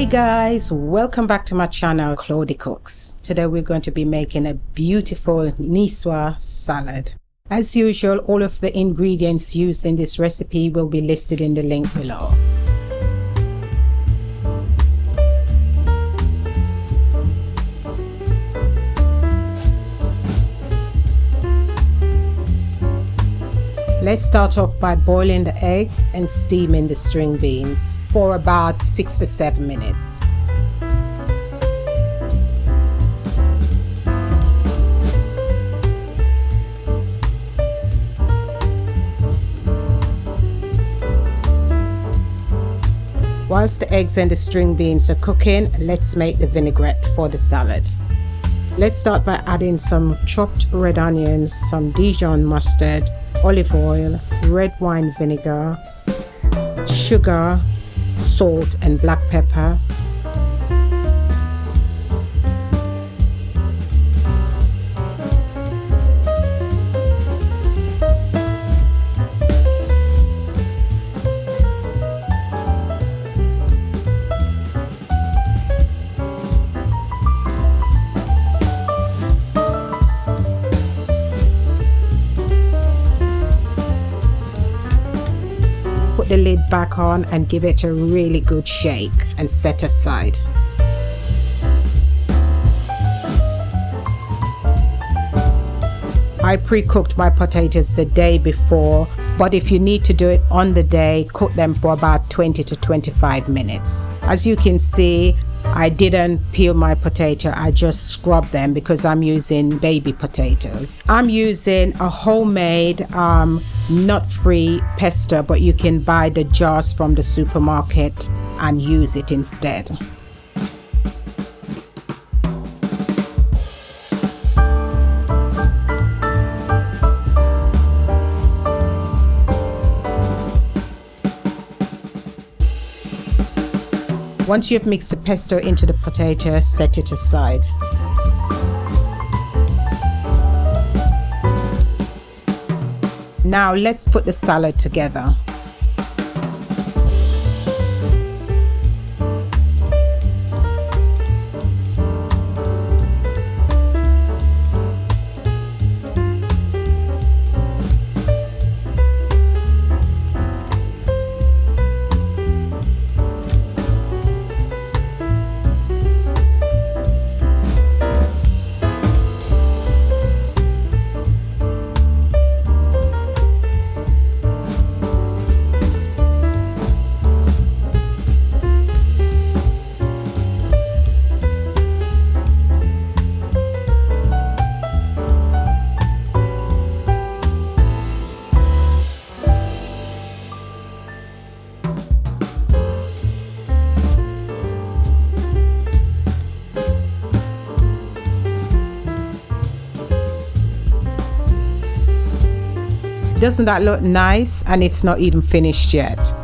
Hey guys, welcome back to my channel Claudie Cooks. Today we're going to be making a beautiful Nicoise salad. As usual, all of the ingredients used in this recipe will be listed in the link below. Let's start off by boiling the eggs and steaming the string beans for about 6 to 7 minutes. Whilst the eggs and the string beans are cooking, let's make the vinaigrette for the salad. Let's start by adding some chopped red onions, some Dijon mustard, olive oil, red wine vinegar, sugar, salt and black pepper. Put the lid back on and give it a really good shake and set aside. I pre-cooked my potatoes the day before, but if you need to do it on the day, cook them for about 20 to 25 minutes. As you can see, I didn't peel my potato, I just scrubbed them because I'm using baby potatoes. I'm using a homemade nut-free pesto, but you can buy the jars from the supermarket and use it instead. Once you've mixed the pesto into the potato, set it aside. Now let's put the salad together. Doesn't that look nice? And it's not even finished yet.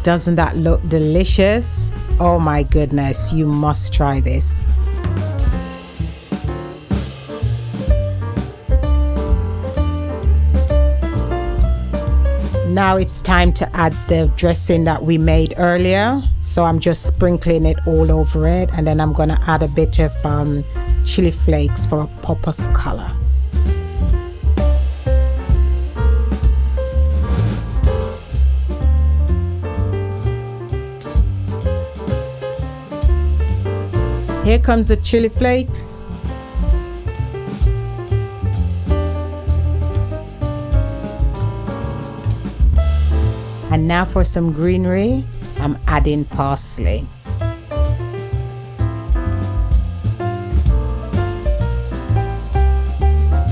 Doesn't that look delicious? Oh my goodness, you must try this. Now it's time to add the dressing that we made earlier. So I'm just sprinkling it all over it, and then I'm gonna add a bit of chili flakes for a pop of color. Here comes the chili flakes. And now for some greenery, I'm adding parsley.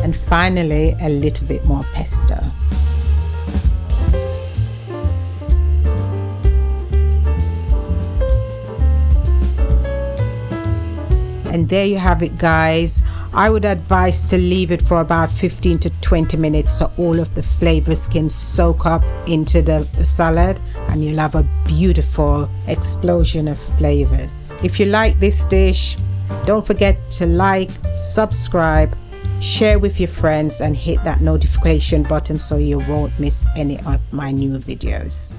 And finally, a little bit more pesto. And there you have it, guys. I would advise to leave it for about 15 to 20 minutes so all of the flavors can soak up into the salad, and you'll have a beautiful explosion of flavors. If you like this dish, don't forget to like, subscribe, share with your friends, and hit that notification button so you won't miss any of my new videos.